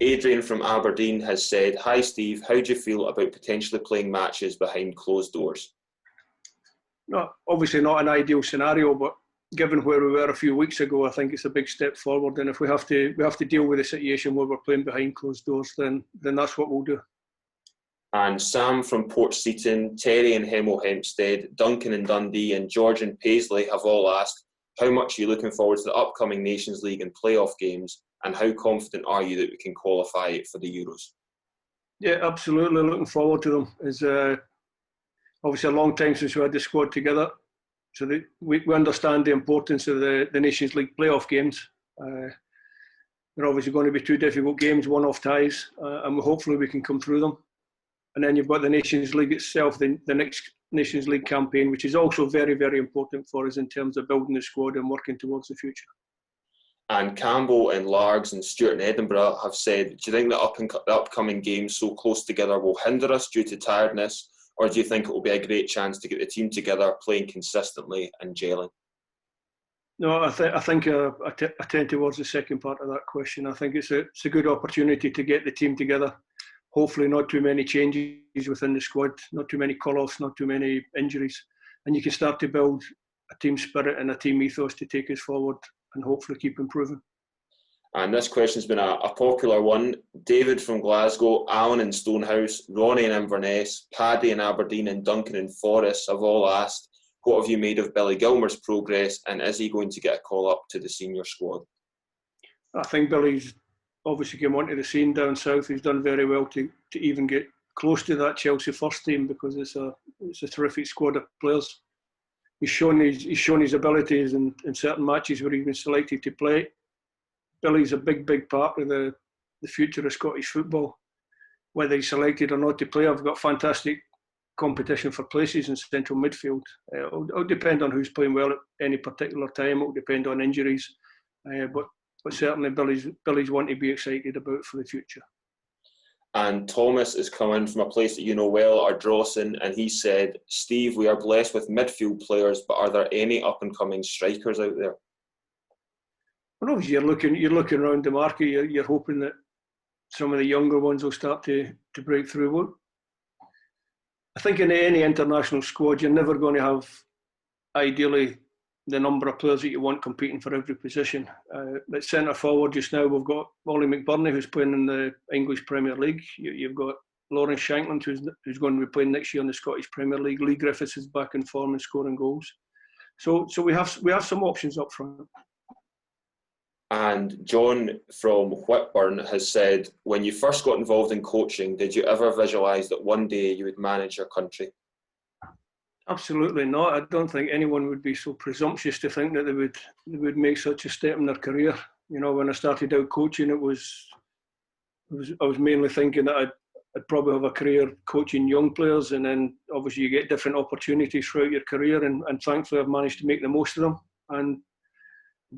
Adrian from Aberdeen has said, "Hi Steve, how do you feel about potentially playing matches behind closed doors?" No, obviously not an ideal scenario, but given where we were a few weeks ago, I think it's a big step forward. And if we have to deal with a situation where we're playing behind closed doors, then that's what we'll do. And Sam from Port Seaton, Terry in Hemel Hempstead, Duncan in Dundee, and George in Paisley have all asked, how much are you looking forward to the upcoming Nations League and playoff games, and how confident are you that we can qualify for the Euros? Yeah, absolutely looking forward to them. It's obviously a long time since we had the squad together, so we understand the importance of the Nations League playoff games. They're obviously going to be two difficult games, one-off ties, and hopefully we can come through them. And then you've got the Nations League itself, the next Nations League campaign, which is also very, very important for us in terms of building the squad and working towards the future. And Campbell and Largs and Stewart in Edinburgh have said, do you think the upcoming games so close together will hinder us due to tiredness, or do you think it will be a great chance to get the team together, playing consistently and gelling? No, I think I tend towards the second part of that question. I think it's a good opportunity to get the team together. Hopefully not too many changes within the squad, not too many call-offs, not too many injuries. And you can start to build a team spirit and a team ethos to take us forward and hopefully keep improving. And this question's been a popular one. David from Glasgow, Alan in Stonehouse, Ronnie in Inverness, Paddy in Aberdeen, and Duncan in Forres have all asked, what have you made of Billy Gilmour's progress, and is he going to get a call up to the senior squad? I think Billy's obviously came onto the scene down south. He's done very well to even get close to that Chelsea first team, because it's a terrific squad of players. He's shown his abilities in certain matches where he's been selected to play. Billy's a big part of the future of Scottish football. Whether he's selected or not to play, I've got fantastic competition for places in central midfield. It'll depend on who's playing well at any particular time. It'll depend on injuries, but certainly Billy's one to be excited about for the future. And Thomas is coming from a place that you know well, Ardrossan, and he said, Steve, we are blessed with midfield players, but are there any up-and-coming strikers out there? Well, obviously you're looking around the market. You're hoping that some of the younger ones will start to break through. Well, I think in any international squad, you're never going to have, ideally, the number of players that you want competing for every position. At centre forward just now, we've got Ollie McBurney, who's playing in the English Premier League. You've got Lawrence Shankland, who's going to be playing next year in the Scottish Premier League. Lee Griffiths is back in form and scoring goals. So we have some options up front. And John from Whitburn has said, when you first got involved in coaching, did you ever visualise that one day you would manage your country? Absolutely not. I don't think anyone would be so presumptuous to think that they would make such a step in their career. You know, when I started out coaching, I was mainly thinking that I'd probably have a career coaching young players, and then obviously you get different opportunities throughout your career, and thankfully I've managed to make the most of them, and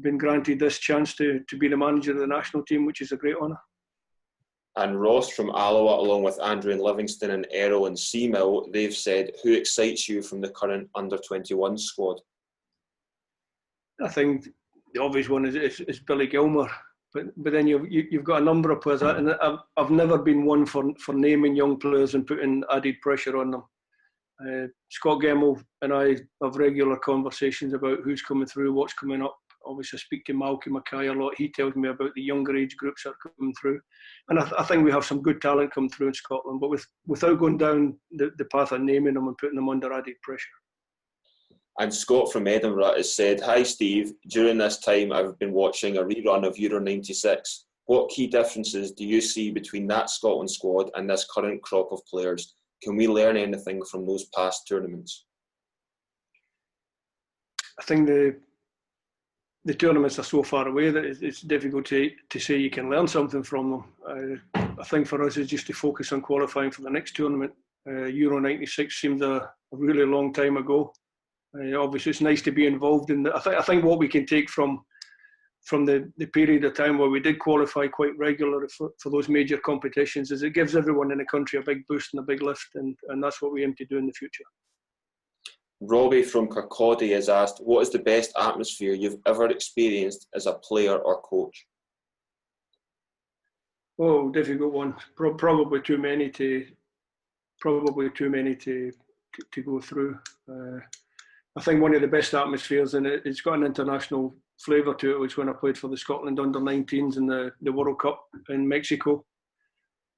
been granted this chance to be the manager of the national team, which is a great honour. And Ross from Alloa, along with Andrew and Livingston and Errol and Seamill, they've said, who excites you from the current under-21 squad? I think the obvious one is Billy Gilmour, but then you've got a number of players, and I've never been one for naming young players and putting added pressure on them. Scott Gemmell and I have regular conversations about who's coming through, what's coming up. Obviously, I speak to Malky Mackay a lot. He tells me about the younger age groups that are coming through. And I think we have some good talent coming through in Scotland, but without going down the path of naming them and putting them under added pressure. And Scott from Edinburgh has said, hi Steve, during this time I've been watching a rerun of Euro 96. What key differences do you see between that Scotland squad and this current crop of players? Can we learn anything from those past tournaments? I think the tournaments are so far away that it's difficult to say you can learn something from them. I think for us it's just to focus on qualifying for the next tournament. Euro 96 seems a really long time ago. Obviously it's nice to be involved in that. I think what we can take from the period of time where we did qualify quite regularly for those major competitions is it gives everyone in the country a big boost and a big lift, and that's what we aim to do in the future. Robbie from Kirkcaldy has asked, what is the best atmosphere you've ever experienced as a player or coach? Oh, difficult one. Probably too many to go through. I think one of the best atmospheres, and it's got an international flavour to it, was when I played for the Scotland under-19s in the World Cup in Mexico.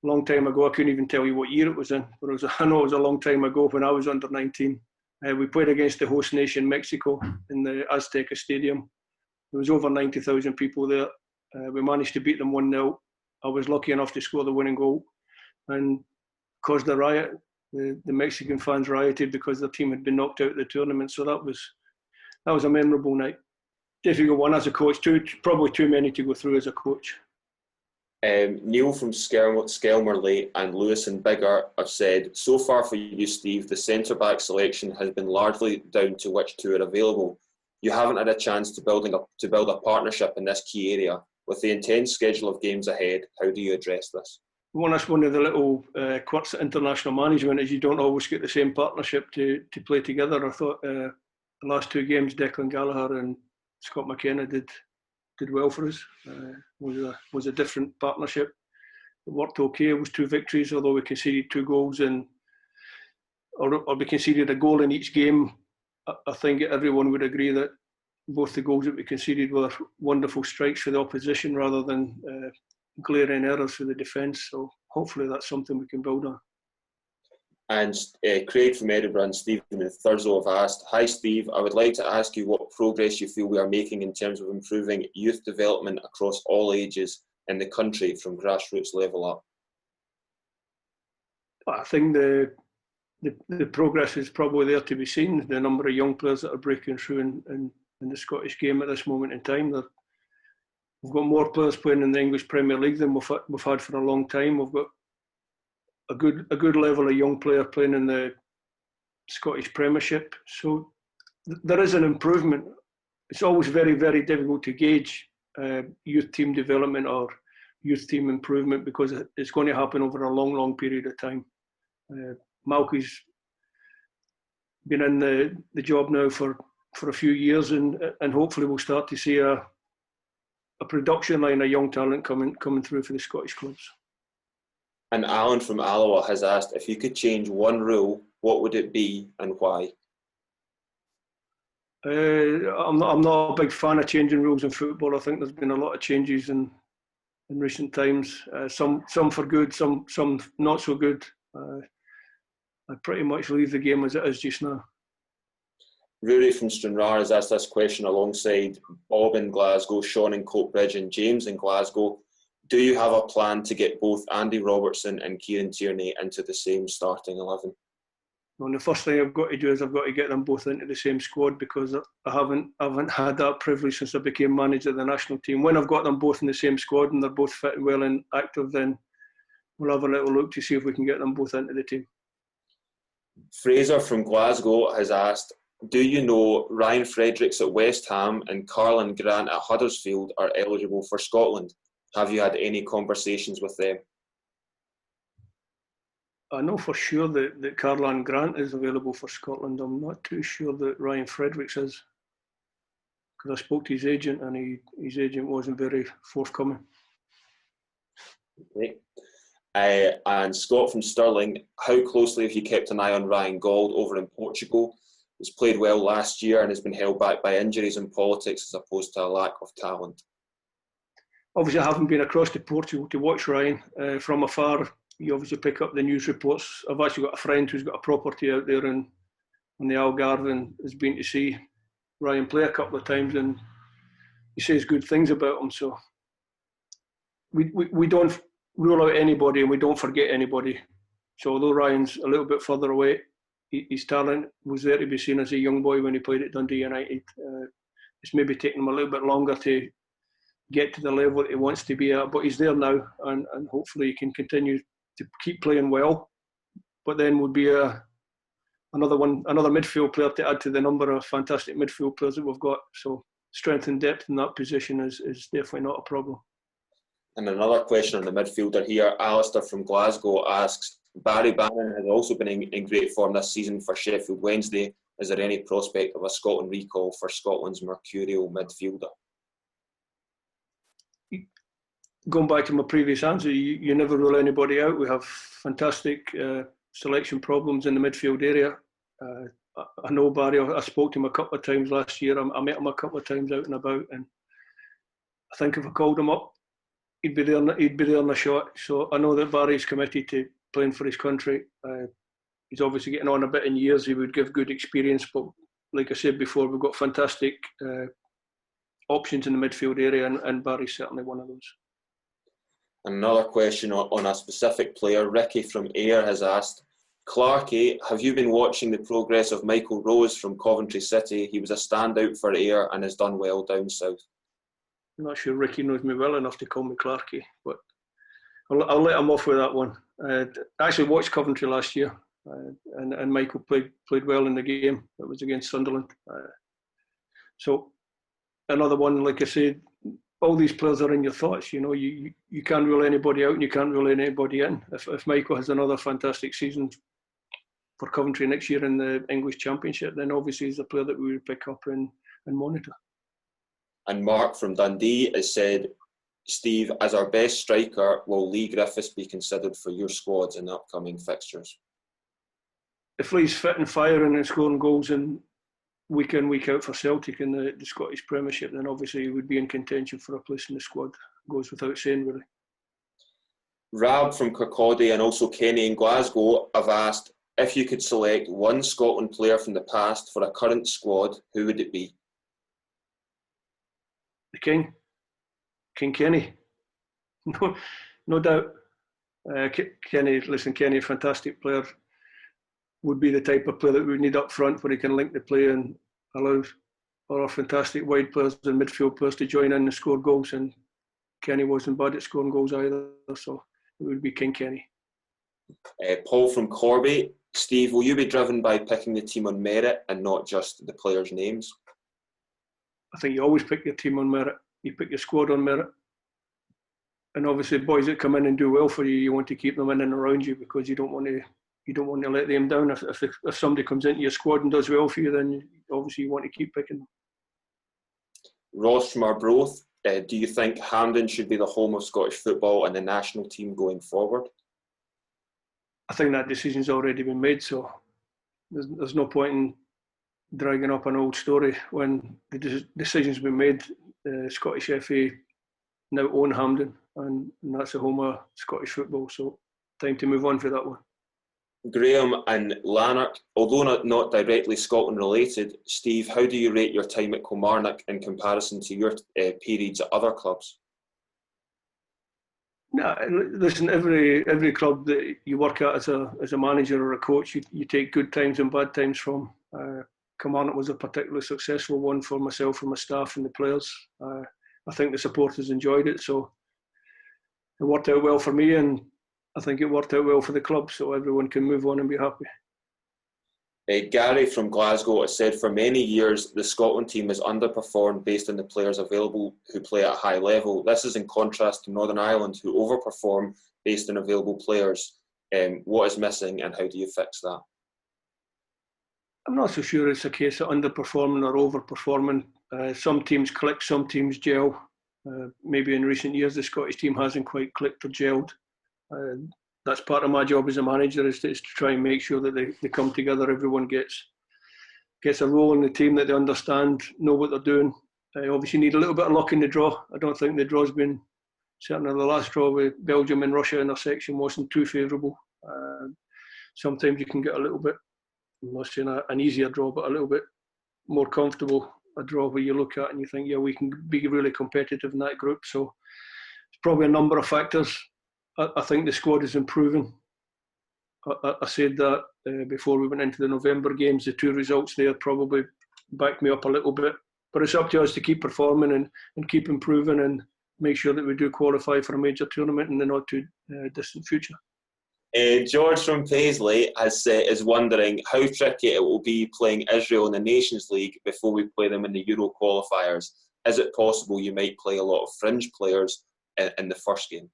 A long time ago, I couldn't even tell you what year it was in, but I know it was a long time ago when I was under-19. We played against the host nation, Mexico, in the Azteca Stadium. There was over 90,000 people there. We managed to beat them 1-0. I was lucky enough to score the winning goal and caused a riot. The Mexican fans rioted because their team had been knocked out of the tournament. So that was a memorable night. Difficult one as a coach. Probably too many to go through as a coach. Neil from Skelmerley and Lewis and Biggar have said, so far for you, Steve, the centre-back selection has been largely down to which two are available. You haven't had a chance to build a partnership in this key area. With the intense schedule of games ahead, how do you address this? Well, that's one of the little quirks of international management, is you don't always get the same partnership to play together. I thought the last two games, Declan Gallagher and Scott McKenna did well for us. Was a different partnership. It worked okay. It was 2 victories, although we conceded 2 goals or we conceded a goal in each game. I think everyone would agree that both the goals that we conceded were wonderful strikes for the opposition rather than glaring errors for the defence. So hopefully that's something we can build on. And Craig from Edinburgh and Stephen in Thurso have asked, hi Steve, I would like to ask you what progress you feel we are making in terms of improving youth development across all ages in the country from grassroots level up. I think the progress is probably there to be seen. The number of young players that are breaking through in the Scottish game at this moment in time. We've got more players playing in the English Premier League than we've had for a long time. We've got a good level of young player playing in the Scottish Premiership. So there is an improvement. It's always very, very difficult to gauge youth team development or youth team improvement because it's going to happen over a long, long period of time. Malky's been in the job now for a few years, and hopefully we'll start to see a production line of young talent coming through for the Scottish clubs. And Alan from Alloa has asked, if you could change one rule, what would it be and why? I'm not a big fan of changing rules in football. I think there's been a lot of changes in recent times. Some for good, some not so good. I'd pretty much leave the game as it is just now. Rory from Stranraer has asked this question alongside Bob in Glasgow, Sean in Coatbridge and James in Glasgow. Do you have a plan to get both Andy Robertson and Kieran Tierney into the same starting 11? Well, the first thing I've got to do is I've got to get them both into the same squad because I haven't had that privilege since I became manager of the national team. When I've got them both in the same squad and they're both fit well and active, then we'll have a little look to see if we can get them both into the team. Fraser from Glasgow has asked, do you know Ryan Fredericks at West Ham and Karlan Grant at Huddersfield are eligible for Scotland? Have you had any conversations with them? I know for sure that Karlan Grant is available for Scotland. I'm not too sure that Ryan Fredericks is, because I spoke to his agent and his agent wasn't very forthcoming. Okay. And Scott from Stirling, how closely have you kept an eye on Ryan Gauld over in Portugal? He's played well last year and has been held back by injuries and politics as opposed to a lack of talent. Obviously, I haven't been across to Portugal to watch Ryan. From afar, you obviously pick up the news reports. I've actually got a friend who's got a property out there in the Algarve and has been to see Ryan play a couple of times, and he says good things about him. So we don't rule out anybody and we don't forget anybody. So although Ryan's a little bit further away, his talent was there to be seen as a young boy when he played at Dundee United. It's maybe taken him a little bit longer to get to the level that he wants to be at, but he's there now, and hopefully he can continue to keep playing well. But then would be another midfield player to add to the number of fantastic midfield players that we've got. So strength and depth in that position is definitely not a problem. And another question on the midfielder here, Alistair from Glasgow asks, Barry Bannon has also been in great form this season for Sheffield Wednesday. Is there any prospect of a Scotland recall for Scotland's mercurial midfielder? going back to my previous answer, you never rule anybody out. We have fantastic selection problems in the midfield area. I know Barry. I spoke to him a couple of times last year. I met him a couple of times out and about, and I think if I called him up, he'd be there. He'd be there on the shot. So I know that Barry's committed to playing for his country. He's obviously getting on a bit in years. He would give good experience, but like I said before, we've got fantastic options in the midfield area, and Barry's certainly one of those. Another question on a specific player. Ricky from Ayr has asked, Clarke, have you been watching the progress of Michael Rose from Coventry City? He was a standout for Ayr and has done well down south. I'm not sure Ricky knows me well enough to call me Clarke, but I'll let him off with that one. I actually watched Coventry last year, and Michael played well in the game. It was against Sunderland. So another one, like I said, all these players are in your thoughts. You know, you can't rule anybody out and you can't rule anybody in. If Michael has another fantastic season for Coventry next year in the English Championship, then obviously he's a player that we would pick up and monitor. And Mark from Dundee has said, Steve, as our best striker, will Lee Griffiths be considered for your squads in the upcoming fixtures? If Lee's fit and firing and scoring goals in week in, week out for Celtic in the Scottish Premiership, then obviously he would be in contention for a place in the squad. Goes without saying, really. Rab from Kirkcaldy and also Kenny in Glasgow have asked, if you could select one Scotland player from the past for a current squad, who would it be? The King Kenny. No doubt. Kenny, a fantastic player. Would be the type of player that we need up front where he can link the play and allow our fantastic wide players and midfield players to join in and score goals. And Kenny wasn't bad at scoring goals either, so it would be King Kenny. Paul from Corby. Steve, will you be driven by picking the team on merit and not just the players' names? I think you always pick your team on merit. You pick your squad on merit. And obviously boys that come in and do well for you, you want to keep them in and around you because you don't want to let them down. If somebody comes into your squad and does well for you, then obviously you want to keep picking them. Ross from Arbroath, do you think Hampden should be the home of Scottish football and the national team going forward? I think that decision's already been made, so there's no point in dragging up an old story when the decision's been made. Scottish FA now own Hampden, and that's the home of Scottish football, so time to move on for that one. Graham and Lanark, although not directly Scotland related, Steve, how do you rate your time at Kilmarnock in comparison to your periods at other clubs? No, listen, every club that you work at as a manager or a coach, you take good times and bad times from. Kilmarnock was a particularly successful one for myself and my staff and the players. I think the supporters enjoyed it, so it worked out well for me, and I think it worked out well for the club, so everyone can move on and be happy. Gary from Glasgow has said, for many years the Scotland team has underperformed based on the players available who play at a high level. This is in contrast to Northern Ireland, who overperform based on available players. What is missing and how do you fix that? I'm not so sure it's a case of underperforming or overperforming. Some teams click, some teams gel. Maybe in recent years the Scottish team hasn't quite clicked or gelled. That's part of my job as a manager, is to try and make sure that they come together. Everyone gets a role in the team that they understand, know what they're doing. Obviously need a little bit of luck in the draw. I don't think the draw's been, certainly the last draw with Belgium and Russia in our section wasn't too favourable. Sometimes you can get a little bit, I'm not saying an easier draw, but a little bit more comfortable, a draw where you look at and you think, yeah, we can be really competitive in that group. So it's probably a number of factors. I think the squad is improving. I said that before we went into the November games. The two results there probably backed me up a little bit. But it's up to us to keep performing and keep improving and make sure that we do qualify for a major tournament in the not too distant future. George from Paisley is wondering how tricky it will be playing Israel in the Nations League before we play them in the Euro qualifiers. Is it possible you might play a lot of fringe players in the first game?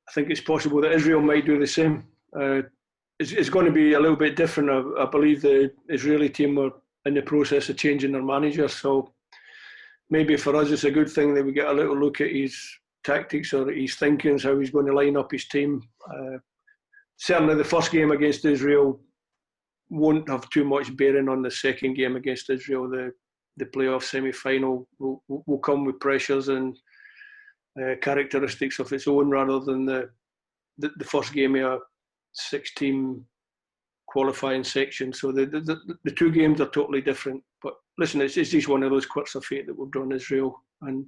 I think it's possible that Israel might do the same. It's going to be a little bit different. I believe the Israeli team are in the process of changing their manager, so maybe for us it's a good thing that we get a little look at his tactics or his thinkings, how he's going to line up his team. Certainly the first game against Israel won't have too much bearing on the second game against Israel. The playoff semi-final will come with pressures and characteristics of its own, rather than the first game of a 6-team qualifying section. So the two games are totally different. But listen, it's just one of those quirks of fate that we've drawn Israel. And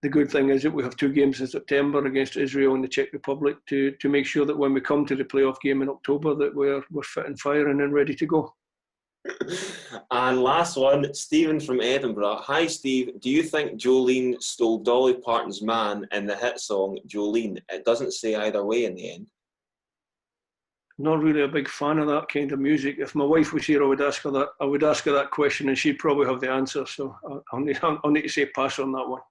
the good thing is that we have two games in September against Israel and the Czech Republic to make sure that when we come to the playoff game in October that we're fit and firing and ready to go. And last one, Stephen from Edinburgh. Hi Steve, do you think Jolene stole Dolly Parton's Man in the hit song Jolene? It doesn't say either way in the end. Not really a big fan of that kind of music. If my wife was here, I would ask her that question, and she'd probably have the answer. So I'll need to say pass on that one.